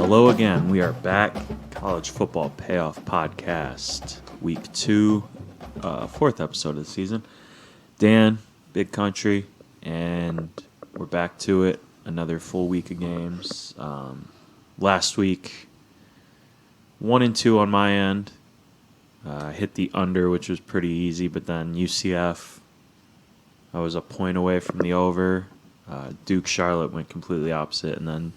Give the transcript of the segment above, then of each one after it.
Hello again. We are back. College Football Payoff Podcast, Week 2, fourth episode of the season. Dan, Big Country, and we're back to it. Another full week of games. Last week, 1-2 on my end. Hit the under, which was pretty easy, but then UCF, I was a point away from the over. Duke Charlotte went completely opposite, and then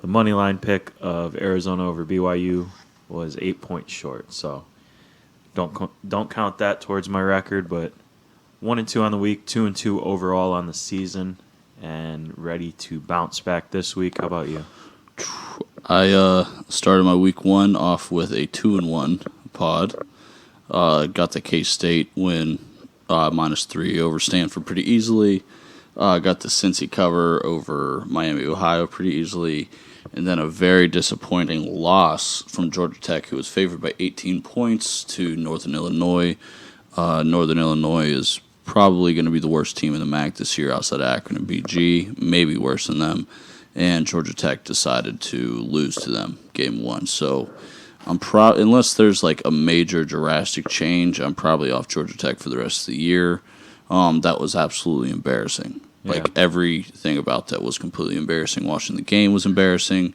the money line pick of Arizona over BYU was 8 points short. So don't count that towards my record, but 1-2 on the week, 2-2 overall on the season, and ready to bounce back this week. How about you? I started my week 1 off with a 2-1 pod. Got the K-State win -3 over Stanford pretty easily. Got the Cincy cover over Miami, Ohio pretty easily. And then a very disappointing loss from Georgia Tech, who was favored by 18 points to Northern Illinois. Northern Illinois is probably going to be the worst team in the MAC this year outside of Akron and BG, maybe worse than them. And Georgia Tech decided to lose to them game 1. So I'm unless there's like a major drastic change, I'm probably off Georgia Tech for the rest of the year. That was absolutely embarrassing. Yeah. Like, everything about that was completely embarrassing. Watching the game was embarrassing.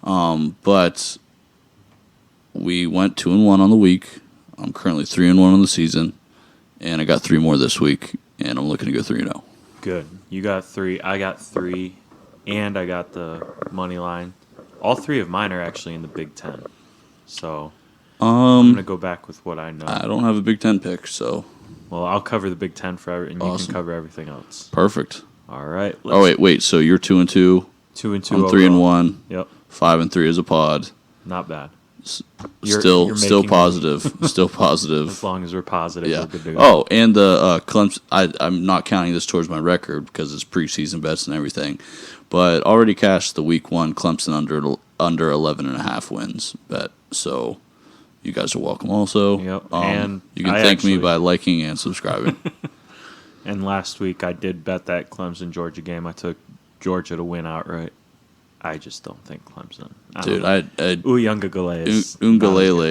But we went 2-1 on the week. I'm currently 3-1 on the season. And I got 3 more this week. And I'm looking to go 3-0. Good. You got 3. I got 3. And I got the money line. All 3 of mine are actually in the Big Ten. So I'm going to go back with what I know. I don't have a Big Ten pick, so... Well, I'll cover the Big Ten for and Awesome. You can cover everything else. Perfect. All right. Wait. So you're 2-2. 2-2. I'm 3-1. Yep. 5-3 as a pod. Not bad. Still positive. Still positive. As long as we're positive, Yeah. we're good to go. Oh, and the Clemson. I'm not counting this towards my record because it's preseason bets and everything, but already cashed the week 1 Clemson under 11.5 wins bet. So you guys are welcome. Also, Yep. And you can thank me by liking and subscribing. And last week I did bet that Clemson-Georgia game. I took Georgia to win outright. I just don't think Clemson. Dude, Uiagalelei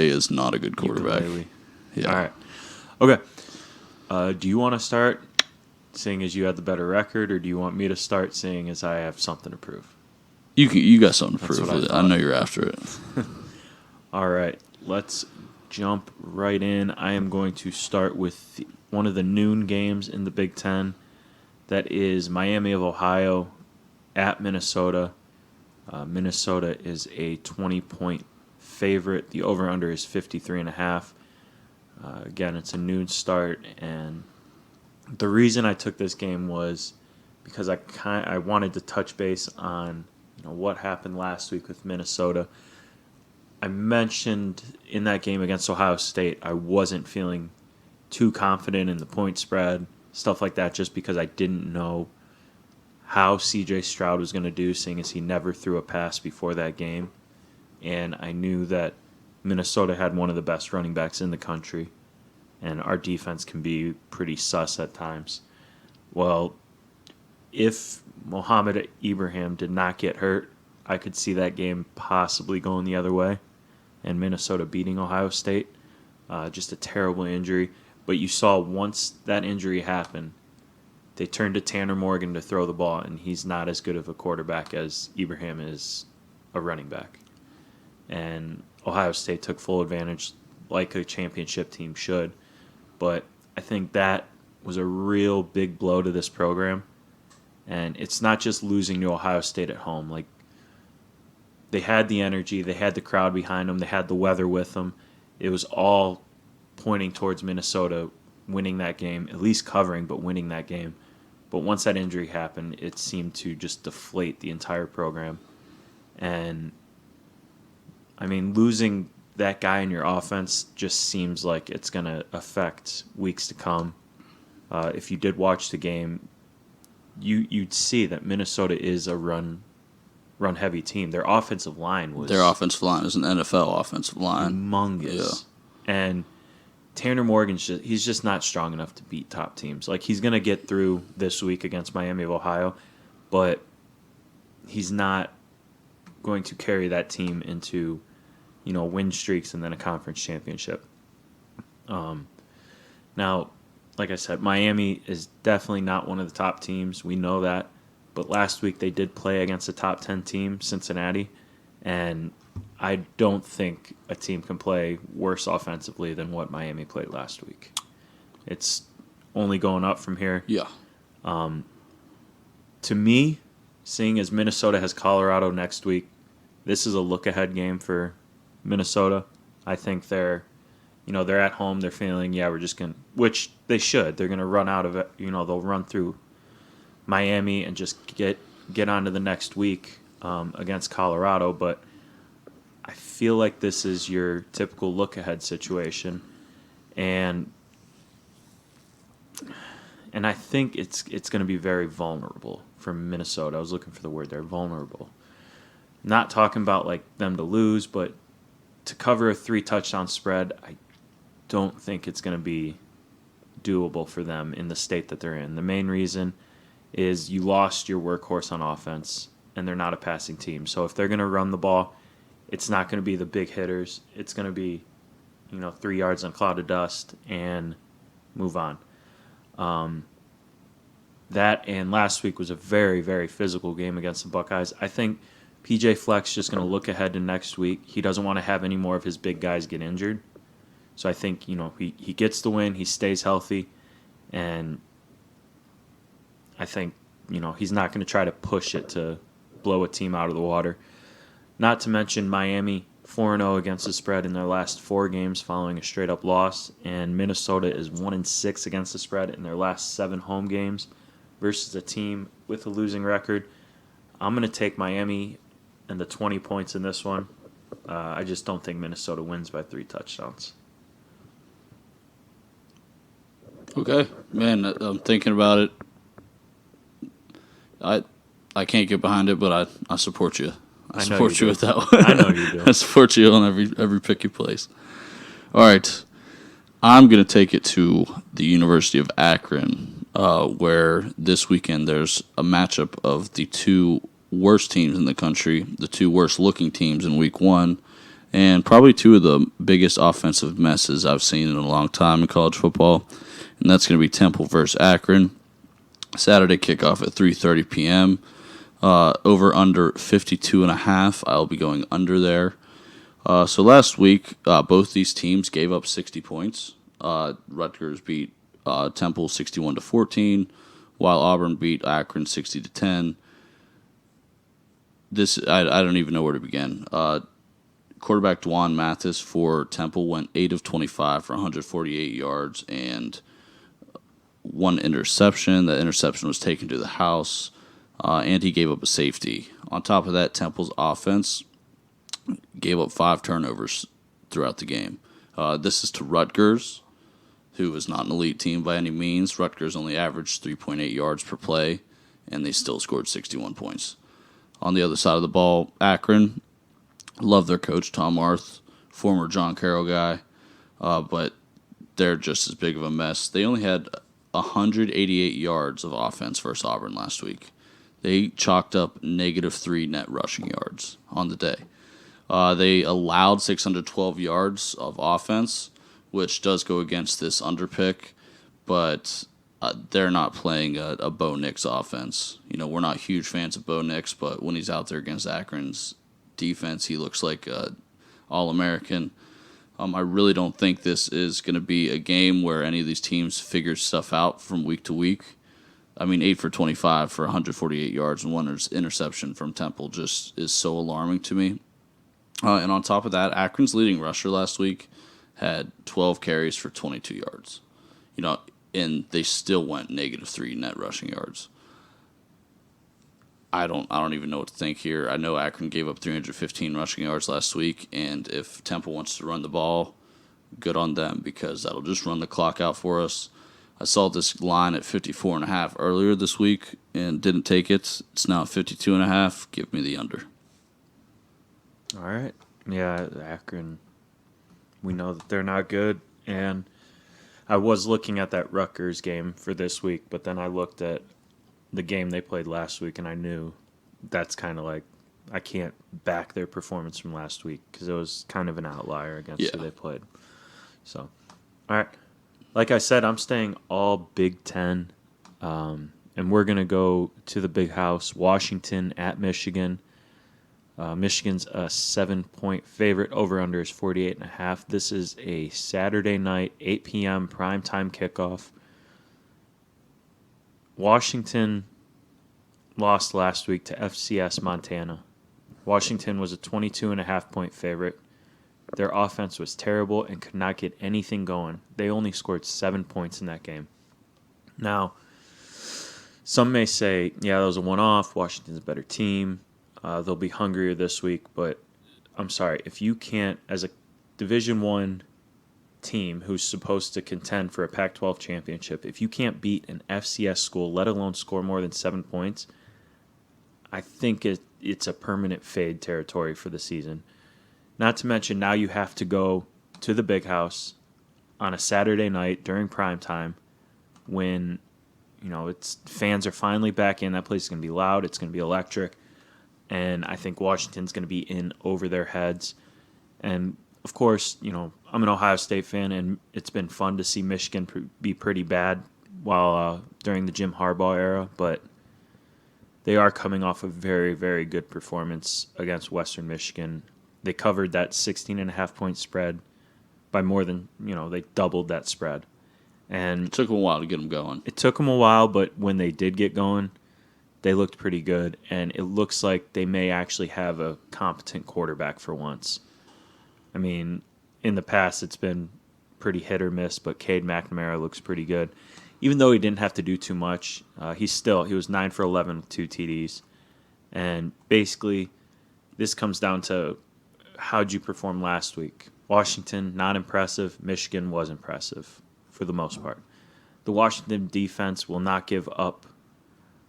is not a good quarterback. Yeah. All right. Okay. Do you want to start, seeing as you had the better record, or do you want me to start, seeing as I have something to prove? You got something to That's prove what with I it. I know you're after it. All right. Let's jump right in. I am going to start with one of the noon games in the Big Ten. That is Miami of Ohio at Minnesota. Minnesota is a 20-point favorite. The over-under is 53.5. Again, it's a noon start, and the reason I took this game was because I wanted to touch base on what happened last week with Minnesota. I mentioned in that game against Ohio State I wasn't feeling too confident in the point spread, stuff like that, just because I didn't know how C.J. Stroud was going to do, seeing as he never threw a pass before that game. And I knew that Minnesota had one of the best running backs in the country, and our defense can be pretty sus at times. Well, if Mohamed Ibrahim did not get hurt, I could see that game possibly going the other way and Minnesota beating Ohio State. Just a terrible injury. But you saw once that injury happened, they turned to Tanner Morgan to throw the ball, and he's not as good of a quarterback as Ibrahim is a running back. And Ohio State took full advantage like a championship team should. But I think that was a real big blow to this program. And it's not just losing to Ohio State at home. Like, they had the energy, they had the crowd behind them, they had the weather with them. It was all pointing towards Minnesota winning that game, at least covering, but winning that game. But once that injury happened, it seemed to just deflate the entire program. And, I mean, losing that guy in your offense just seems like it's going to affect weeks to come. If you did watch the game, you'd see that Minnesota is a run-heavy team. Their offensive line was... Their offensive line is an NFL offensive line. Humongous. Yeah. And Tanner Morgan's he's just not strong enough to beat top teams. Like, he's going to get through this week against Miami of Ohio, but he's not going to carry that team into, win streaks and then a conference championship. Now, like I said, Miami is definitely not one of the top teams. We know that. But last week they did play against a top 10 team, Cincinnati, and I don't think a team can play worse offensively than what Miami played last week. It's only going up from here. Yeah. To me, seeing as Minnesota has Colorado next week, this is a look-ahead game for Minnesota. I think they're at home. They're feeling, we're just going to, which they should. They're going to run out of it. They'll run through Miami and just get on to the next week against Colorado. But I feel like this is your typical look-ahead situation. And I think it's going to be very vulnerable for Minnesota. I was looking for the word there, vulnerable. Not talking about like them to lose, but to cover a 3-touchdown spread, I don't think it's going to be doable for them in the state that they're in. The main reason is you lost your workhorse on offense, and they're not a passing team. So if they're going to run the ball, it's not going to be the big hitters. It's going to be, 3 yards on a cloud of dust and move on. That and last week was a very, very physical game against the Buckeyes. I think PJ Fleck's just going to look ahead to next week. He doesn't want to have any more of his big guys get injured. So I think, he gets the win, he stays healthy, and I think, he's not going to try to push it to blow a team out of the water. Not to mention Miami 4-0 against the spread in their last 4 games following a straight-up loss, and Minnesota is 1-6 against the spread in their last 7 home games versus a team with a losing record. I'm going to take Miami and the 20 points in this one. I just don't think Minnesota wins by 3 touchdowns. Okay, man, I'm thinking about it. I can't get behind it, but I support you. I support you with that one. I know you do. I support you on every pick you place. All right, I'm going to take it to the University of Akron, where this weekend there's a matchup of the 2 worst teams in the country, the 2 worst-looking teams in Week 1, and probably 2 of the biggest offensive messes I've seen in a long time in college football, and that's going to be Temple versus Akron. Saturday kickoff at 3:30 p.m. Over under 52.5. I'll be going under there. So last week, both these teams gave up 60 points. Rutgers beat Temple 61-14, while Auburn beat Akron 60-10. I don't even know where to begin. Quarterback Dwan Mathis for Temple went 8 of 25 for 148 yards and 1 interception. That interception was taken to the house, and he gave up a safety. On top of that, Temple's offense gave up 5 turnovers throughout the game. This is to Rutgers, who is not an elite team by any means. Rutgers only averaged 3.8 yards per play, and they still scored 61 points. On the other side of the ball, Akron, love their coach, Tom Arth, former John Carroll guy, but they're just as big of a mess. They only had 188 yards of offense versus Auburn last week. They chalked up -3 net rushing yards on the day. They allowed 612 yards of offense, which does go against this underpick, but they're not playing a Bo Nix offense. We're not huge fans of Bo Nix, but when he's out there against Akron's defense, he looks like an All-American. I really don't think this is going to be a game where any of these teams figure stuff out from week to week. 8 for 25 for 148 yards and 1 interception from Temple just is so alarming to me. And on top of that, Akron's leading rusher last week had 12 carries for 22 yards. And they still went -3 net rushing yards. I don't even know what to think here. I know Akron gave up 315 rushing yards last week, and if Temple wants to run the ball, good on them, because that'll just run the clock out for us. I saw this line at 54.5 earlier this week and didn't take it. It's now 52.5. Give me the under. All right. Yeah, Akron, we know that they're not good, and I was looking at that Rutgers game for this week, but then I looked at the game they played last week, and I knew that's kind of like I can't back their performance from last week because it was kind of an outlier against who they played. So, all right. Like I said, I'm staying all Big Ten, and we're going to go to the big house, Washington at Michigan. Michigan's a 7-point favorite. Over-under is 48.5. This is a Saturday night, 8 p.m. primetime kickoff. Washington lost last week to FCS Montana. Washington was a 22.5-point favorite. Their offense was terrible and could not get anything going. They only scored 7 points in that game. Now, some may say, yeah, that was a one-off. Washington's a better team. They'll be hungrier this week. But I'm sorry, if you can't, as a Division I team who's supposed to contend for a Pac-12 championship, if you can't beat an FCS school, let alone score more than 7 points, I think it's a permanent fade territory for the season. Not to mention now you have to go to the big house on a Saturday night during prime time when it's fans are finally back in. That place is going to be loud. It's going to be electric. And I think Washington's going to be in over their heads. And, of course, I'm an Ohio State fan, and it's been fun to see Michigan be pretty bad during the Jim Harbaugh era. But they are coming off a very, very good performance against Western Michigan. They covered that 16.5-point spread by more than, they doubled that spread. And it took them a while to get them going. It took them a while, but when they did get going, they looked pretty good. And it looks like they may actually have a competent quarterback for once. I mean, in the past, it's been pretty hit or miss, but Cade McNamara looks pretty good. Even though he didn't have to do too much, he was 9 for 11 with 2 TDs. And basically, this comes down to how'd you perform last week? Washington, not impressive. Michigan was impressive for the most part. The Washington defense will not give up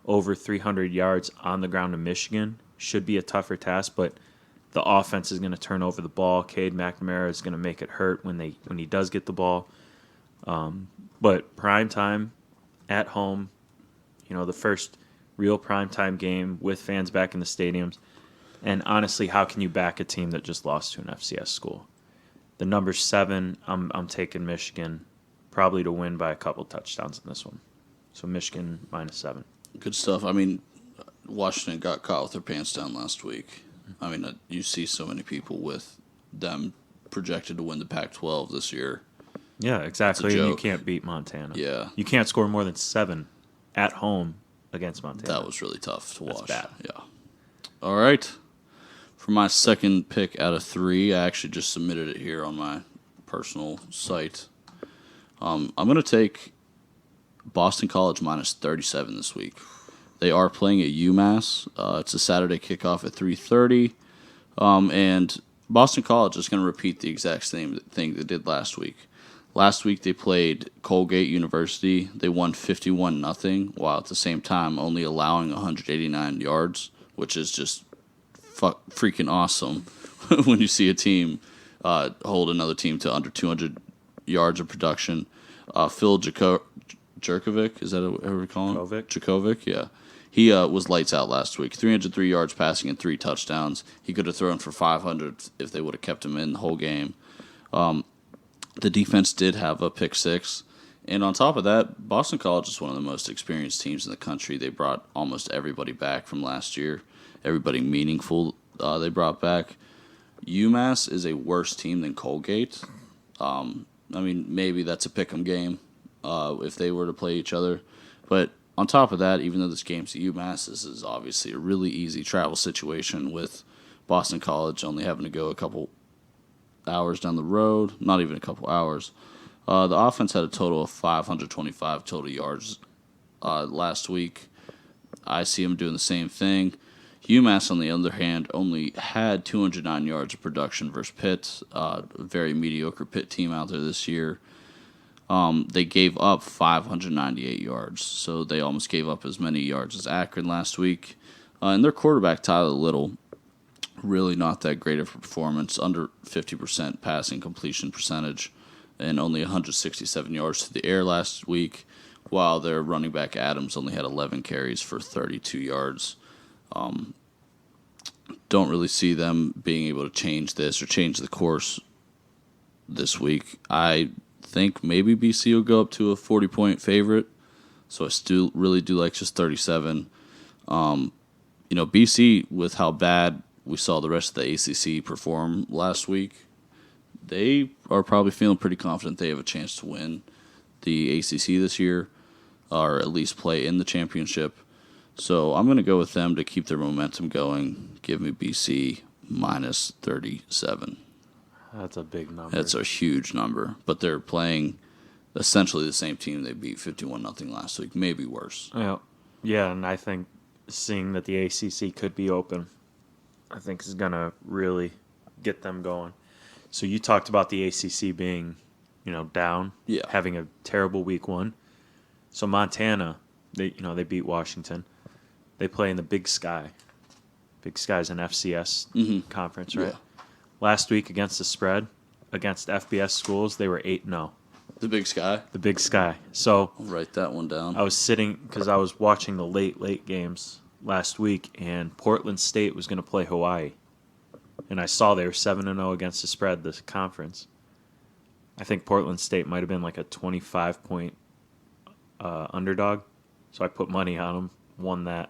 over 300 yards on the ground to Michigan. Should be a tougher task, but the offense is going to turn over the ball. Cade McNamara is going to make it hurt when he does get the ball. But prime time at home, the first real prime time game with fans back in the stadiums. And honestly, how can you back a team that just lost to an FCS school? The number's 7. I'm taking Michigan probably to win by a couple touchdowns in this one. So Michigan -7. Good stuff. I mean, Washington got caught with their pants down last week. I mean, you see so many people with them projected to win the Pac-12 this year. Yeah, exactly. And you can't beat Montana. Yeah. You can't score more than 7 at home against Montana. That was really tough to watch. That's bad. Yeah. All right. For my second pick out of 3, I actually just submitted it here on my personal site. I'm going to take Boston College -37 this week. They are playing at UMass. It's a Saturday kickoff at 3:30. And Boston College is going to repeat the exact same thing they did last week. Last week they played Colgate University. They won 51-0, while at the same time only allowing 189 yards, which is just freaking awesome when you see a team hold another team to under 200 yards of production. Phil Jerkovic, is that what we call him? Jerkovic, yeah. He was lights out last week. 303 yards passing and 3 touchdowns. He could have thrown for 500 if they would have kept him in the whole game. The defense did have a pick 6. And on top of that, Boston College is one of the most experienced teams in the country. They brought almost everybody back from last year. Everybody meaningful they brought back. UMass is a worse team than Colgate. I mean, maybe that's a pick 'em game if they were to play each other. But on top of that, even though this game's at UMass, this is obviously a really easy travel situation with Boston College only having to go a couple hours down the road. Not even a couple hours. The offense had a total of 525 total yards last week. I see them doing the same thing. UMass, on the other hand, only had 209 yards of production versus Pitt, a very mediocre Pitt team out there this year. They gave up 598 yards, so they almost gave up as many yards as Akron last week. And their quarterback, Tyler Little, really not that great of a performance, under 50% passing completion percentage, and only 167 yards to the air last week, while their running back Adams only had 11 carries for 32 yards. don't really see them being able to change this or change the course this week. I think maybe BC will go up to a 40-point favorite. So I still really do like just 37. BC, with how bad we saw the rest of the ACC perform last week, they are probably feeling pretty confident they have a chance to win the ACC this year, or at least play in the championship. So I'm going to go with them to keep their momentum going. Give me BC minus 37. That's a big number. That's a huge number, but they're playing essentially the same team they beat 51-0 last week, maybe worse. Yeah, and I think seeing that the ACC could be open, I think is going to really get them going. So you talked about the ACC being, down, having a terrible week one. So Montana, they beat Washington. They play in the Big Sky. Big Sky is an FCS conference, right? Yeah. Last week against the spread, against FBS schools, they were 8-0. The Big Sky? The Big Sky. So I'll write that one down. I was sitting, because I was watching the late games last week, and Portland State was going to play Hawaii. And I saw they were 7-0 against the spread this conference. I think Portland State might have been like a 25-point underdog. So I put money on them, won that.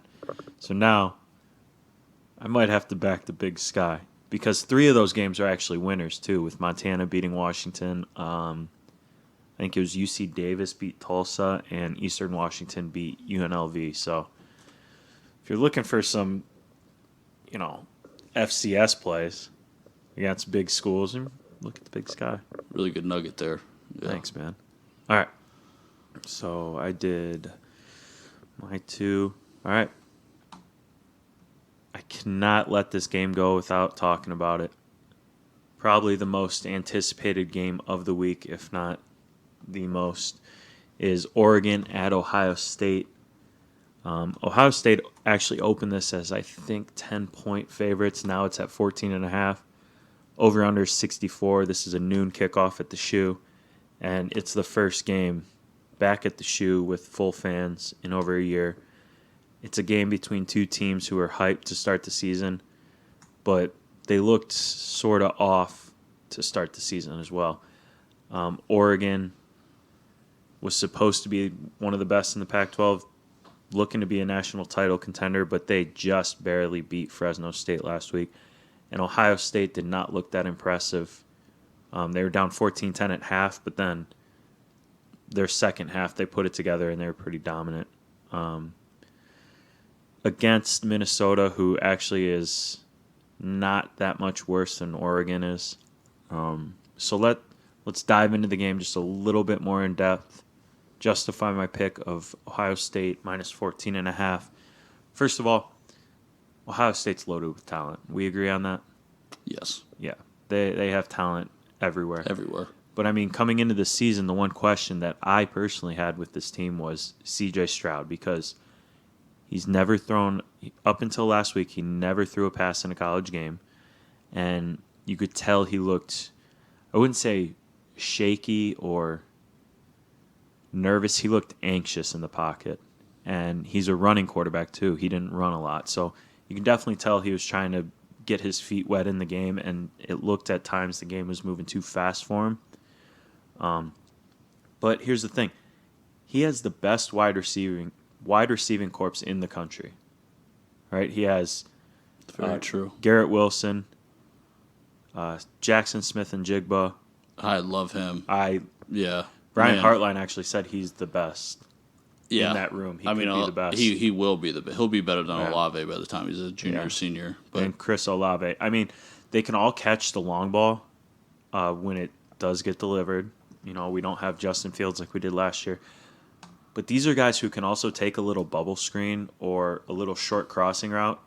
So now I might have to back the Big Sky, because 3 of those games are actually winners too, with Montana beating Washington. I think it was UC Davis beat Tulsa, and Eastern Washington beat UNLV. So if you're looking for some, FCS plays against big schools, look at the Big Sky. Really good nugget there. Yeah. Thanks, man. All right. So I did my 2. All right. I cannot let this game go without talking about it. Probably the most anticipated game of the week, if not the most, is Oregon at Ohio State. Ohio State actually opened this as, I think, 10-point favorites. Now it's at 14.5. Over-under 64. This is a noon kickoff at the Shoe, and it's the first game back at the Shoe with full fans in over a year. It's a game between 2 teams who are hyped to start the season, but they looked sort of off to start the season as well. Oregon was supposed to be one of the best in the Pac-12, looking to be a national title contender, but they just barely beat Fresno State last week. And Ohio State did not look that impressive. They were down 14-10 at half, but then their second half, they put it together, and they were pretty dominant. Against Minnesota, who actually is not that much worse than Oregon is. So let's dive into the game just a little bit more in depth. Justify my pick of Ohio State minus 14.5. First of all, Ohio State's loaded with talent. We agree on that? Yes. Yeah. They have talent everywhere. Everywhere. But, coming into the season, the one question that I personally had with this team was C.J. Stroud, because he's never thrown, up until last week, he never threw a pass in a college game. And you could tell he looked, I wouldn't say shaky or nervous. He looked anxious in the pocket. And he's a running quarterback, too. He didn't run a lot. So you can definitely tell he was trying to get his feet wet in the game, and it looked at times the game was moving too fast for him. But here's the thing. He has the best wide receiving corps in the country. Right? He has Very true. Garrett Wilson, Jackson Smith and Jigba. I love him. Brian Hartline actually said he's the best in that room. He could be the best. He will be the best. He'll be better than Olave by the time he's a junior or senior. But and Chris Olave. They can all catch the long ball when it does get delivered. We don't have Justin Fields like we did last year. But these are guys who can also take a little bubble screen or a little short crossing route,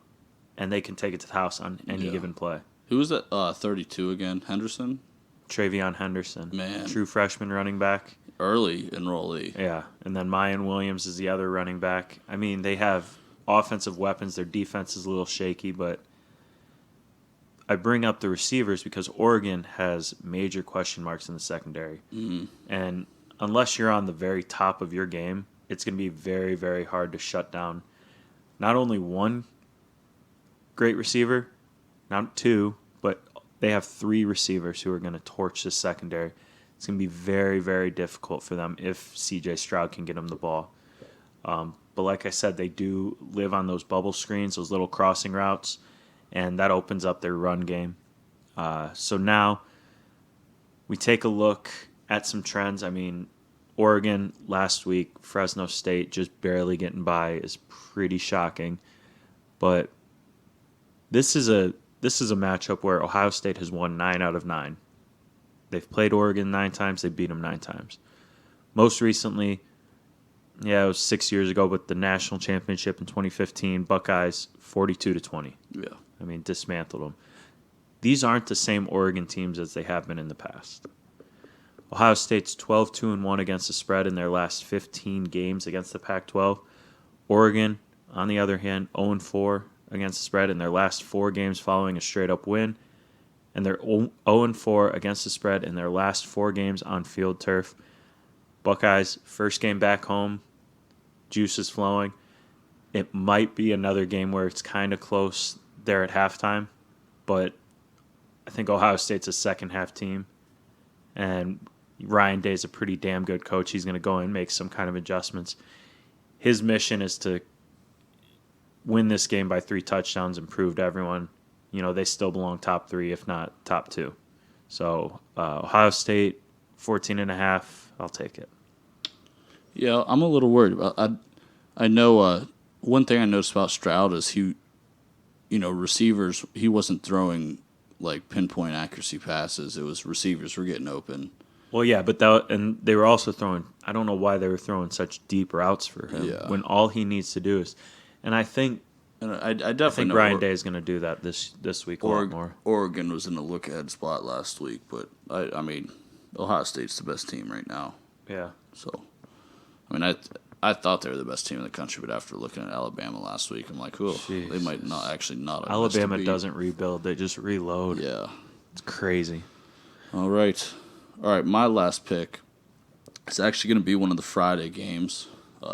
and they can take it to the house on any given play. Who was that 32 again? Henderson? Travion Henderson. Man. True freshman running back. Early enrollee. Yeah, and then Mayan Williams is the other running back. They have offensive weapons. Their defense is a little shaky, but I bring up the receivers because Oregon has major question marks in the secondary. Mm-hmm. And unless you're on the very top of your game, it's going to be very, very hard to shut down not only one great receiver, not 2, but they have 3 receivers who are going to torch the secondary. It's going to be very, very difficult for them if C.J. Stroud can get them the ball. But like I said, they do live on those bubble screens, those little crossing routes, and that opens up their run game. So now we take a look at some trends. I mean, Oregon last week, Fresno State just barely getting by is pretty shocking. But this is a matchup where Ohio State has won 9 out of 9. They've played Oregon 9 times. They beat them 9 times. Most recently, it was 6 years ago, but the national championship in 2015, Buckeyes 42-20. Yeah. I mean, dismantled them. These aren't the same Oregon teams as they have been in the past. Ohio State's 12-2-1 against the spread in their last 15 games against the Pac-12. Oregon, on the other hand, 0-4 against the spread in their last 4 games following a straight-up win. And they're 0-4 against the spread in their last 4 games on field turf. Buckeyes, first game back home, juice is flowing. It might be another game where it's kind of close there at halftime, but I think Ohio State's a second-half team, and Ryan Day's a pretty damn good coach. He's going to go in and make some kind of adjustments. His mission is to win this game by 3 touchdowns and prove to everyone, they still belong top 3, if not top 2. So Ohio State, 14.5, I'll take it. Yeah, I'm a little worried about. I know one thing I noticed about Stroud is receivers. He wasn't throwing like pinpoint accuracy passes. It was receivers were getting open. Well, yeah, but and they were also throwing. I don't know why they were throwing such deep routes for him when all he needs to do is. And I think. And I definitely think Ryan Day is going to do that this week a lot more. Oregon was in a look-ahead spot last week, but I mean, Ohio State's the best team right now. Yeah. So, I mean, I thought they were the best team in the country, but after looking at Alabama last week, I'm like, oh, they might not. Alabama doesn't rebuild; they just reload. Yeah, it's crazy. All right. My last pick is actually going to be one of the Friday games.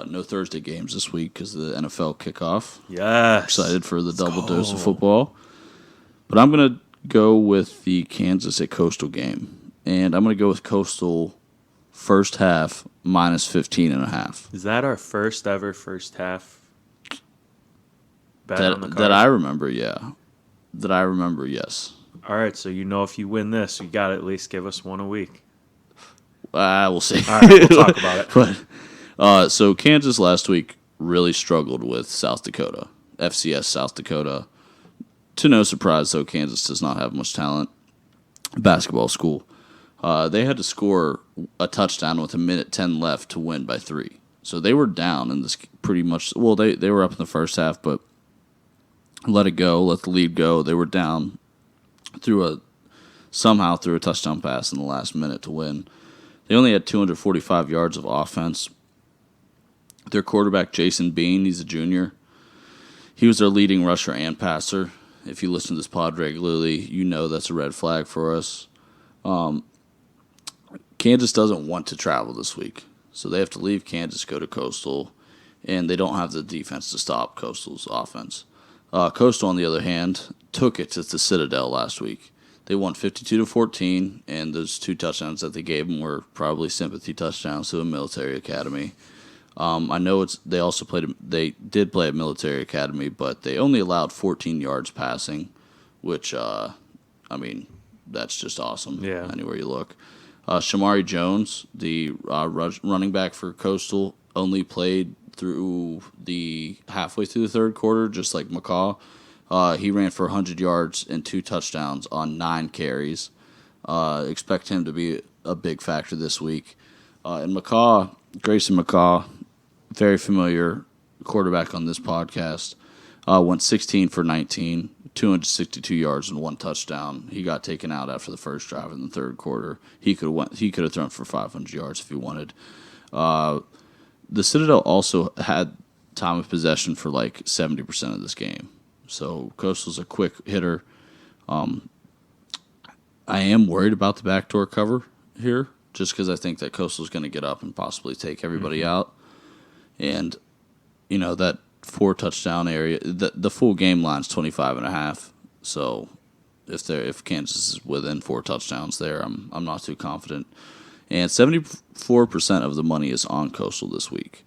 No Thursday games this week because of the NFL kickoff. Yes. Excited for the double dose of football. But I'm going to go with the Kansas at Coastal game. And I'm going to go with Coastal first half minus 15.5. Is that our first ever first half bet on the card? That I remember, yeah. That I remember, yes. All right, so if you win this, you got to at least give us one a week. We'll see. All right, we'll talk about it. But so Kansas last week really struggled with South Dakota, FCS South Dakota. To no surprise, though, Kansas does not have much talent. Basketball school. They had to score a touchdown with 1:10 left to win by 3. So they were down in this pretty much. Well, they were up in the first half, but let the lead go. They were down somehow threw a touchdown pass in the last minute to win. They only had 245 yards of offense. Their quarterback, Jason Bean, he's a junior. He was their leading rusher and passer. If you listen to this pod regularly, you know that's a red flag for us. Kansas doesn't want to travel this week, so they have to leave Kansas, go to Coastal, and they don't have the defense to stop Coastal's offense. Coastal, on the other hand, took it to the Citadel last week. They won 52-14, and those 2 touchdowns that they gave them were probably sympathy touchdowns to a military academy. I know they did play at military academy, but they only allowed 14 yards passing, which, that's just awesome. Yeah. Anywhere you look. Shamari Jones, the running back for Coastal, only played through halfway through the third quarter, just like McCaw. He ran for 100 yards and 2 touchdowns on 9 carries. Expect him to be a big factor this week. And Grayson McCaw, very familiar quarterback on this podcast, went 16 for 19, 262 yards and 1 touchdown. He got taken out after the first drive in the third quarter. He could have thrown for 500 yards if he wanted. The Citadel also had time of possession for like 70% of this game. So Coastal's a quick hitter. I am worried about the backdoor cover here, just because I think that Coastal's going to get up and possibly take everybody out. And, that 4 touchdown area, the full game line's 25.5. So if Kansas is within 4 touchdowns there, I'm not too confident. And 74% of the money is on Coastal this week.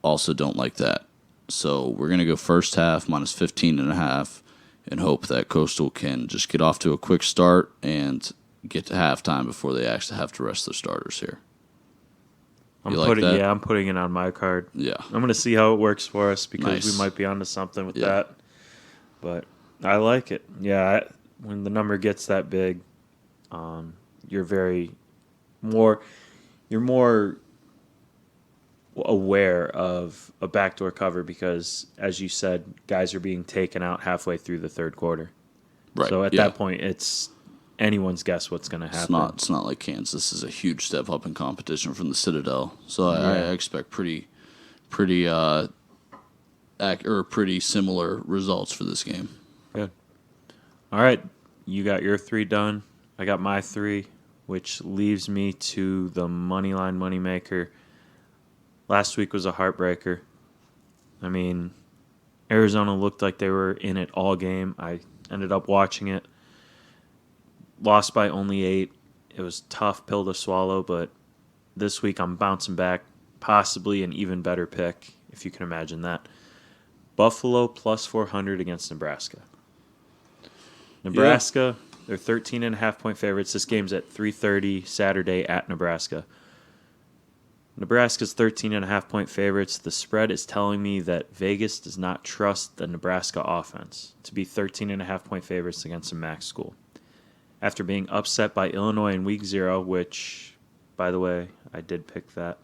Also don't like that. So we're going to go first half minus 15.5 and hope that Coastal can just get off to a quick start and get to halftime before they actually have to rest their starters here. I'm putting it on my card. Yeah. I'm going to see how it works for us because Nice. we might be onto something with that. But I like it. Yeah, when the number gets that big, you're more aware of a backdoor cover because, as you said, guys are being taken out halfway through the third quarter. Right. So at that point, it's anyone's guess what's going to happen. It's not like Kansas is a huge step up in competition from the Citadel. So I expect pretty similar results for this game. Good. All right, you got your 3 done. I got my 3, which leaves me to the Moneyline Moneymaker. Last week was a heartbreaker. I mean, Arizona looked like they were in it all game. I ended up watching it. Lost by only 8. It was a tough pill to swallow, but this week I'm bouncing back. Possibly an even better pick, if you can imagine that. Buffalo plus 400 against Nebraska. Nebraska, they're 13.5-point favorites. This game's at 3:30 Saturday at Nebraska. Nebraska's 13.5-point favorites. The spread is telling me that Vegas does not trust the Nebraska offense to be 13.5-point favorites against a MAC school. After being upset by Illinois in Week 0, which, by the way, I did pick that.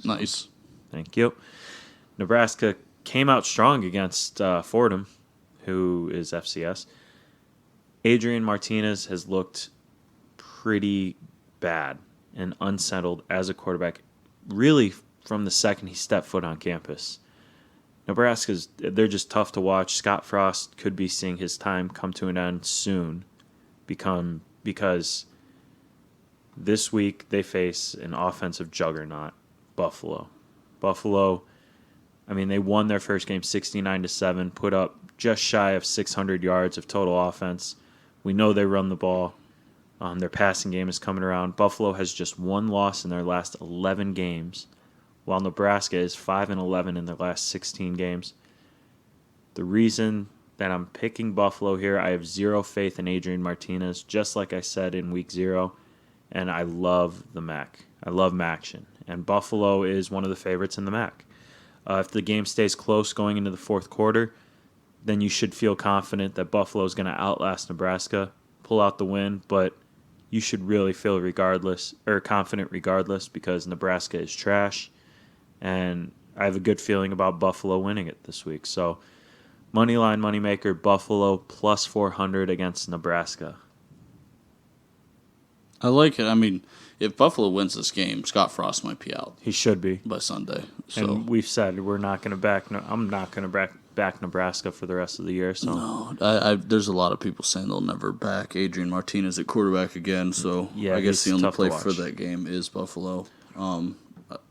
Nice. Thank you. Nebraska came out strong against Fordham, who is FCS. Adrian Martinez has looked pretty bad and unsettled as a quarterback, really from the second he stepped foot on campus. They're just tough to watch. Scott Frost could be seeing his time come to an end soon because this week they face an offensive juggernaut, Buffalo. Buffalo, I mean, they won their first game 69-7, put up just shy of 600 yards of total offense. We know they run the ball. Their passing game is coming around. Buffalo has just 1 loss in their last 11 games, while Nebraska is 5-11 in their last 16 games. The reason that I'm picking Buffalo here, I have zero faith in Adrian Martinez, just like I said in Week 0, and I love the MAC. I love MACtion, and Buffalo is one of the favorites in the MAC. If the game stays close going into the fourth quarter, then you should feel confident that Buffalo is going to outlast Nebraska, pull out the win, but you should really feel confident regardless because Nebraska is trash, and I have a good feeling about Buffalo winning it this week. So, Moneyline Moneymaker, Buffalo plus 400 against Nebraska. I like it. I mean, if Buffalo wins this game, Scott Frost might be out. He should be by Sunday. So and we've said we're not going to back. I'm not going to back Nebraska for the rest of the year. So no, there's a lot of people saying they'll never back Adrian Martinez at quarterback again. So yeah, I guess the only play for that game is Buffalo.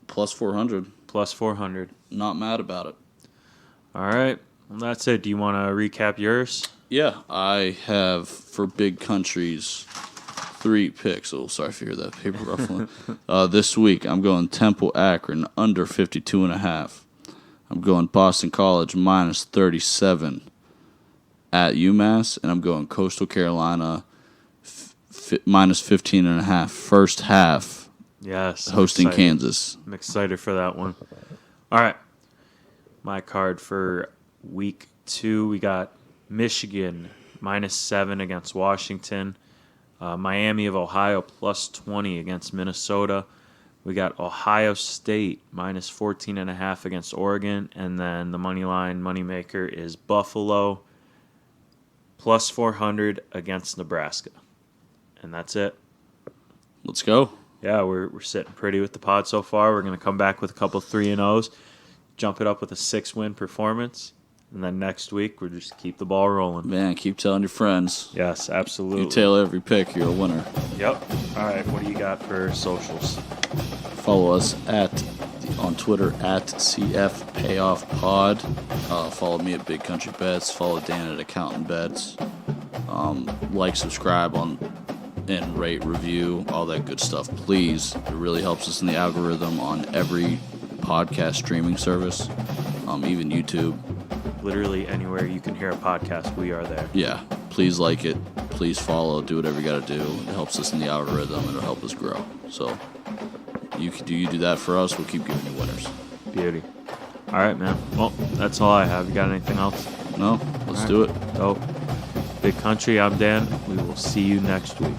Plus 400. Plus 400. Not mad about it. All right. Well, that's it. Do you want to recap yours? Yeah, I have for big countries 3 picks. Oh, sorry if you hear that paper ruffling. This week, I'm going Temple Akron under 52.5. I'm going Boston College minus 37 at UMass, and I'm going Coastal Carolina minus 15.5 first half. Yes, hosting Kansas. I'm excited for that one. All right, my card for Week 2, we got Michigan minus 7 against Washington. Miami of Ohio plus 20 against Minnesota. We got Ohio State minus 14.5 against Oregon. And then the Moneyline Moneymaker is Buffalo plus 400 against Nebraska. And that's it. Let's go. Yeah, we're sitting pretty with the pod so far. We're going to come back with a couple 3-0s, jump it up with a 6-win performance. And then next week, we'll just keep the ball rolling. Man, keep telling your friends. Yes, absolutely. You tail every pick, you're a winner. Yep. All right, what do you got for socials? Follow us on Twitter at CF Payoff Pod. Follow me at Big Country Bets. Follow Dan at Accountant Bets. Like, subscribe and rate, review, all that good stuff, please. It really helps us in the algorithm on every podcast streaming service, even YouTube. Literally anywhere you can hear a podcast, we are there. Yeah, please like it. Please follow. Do whatever you got to do. It helps us in the algorithm, and it'll help us grow. So you do that for us. We'll keep giving you winners. Beauty. All right, man. Well, that's all I have. You got anything else? No, let's do it. Dope. Big Country, I'm Dan. We will see you next week.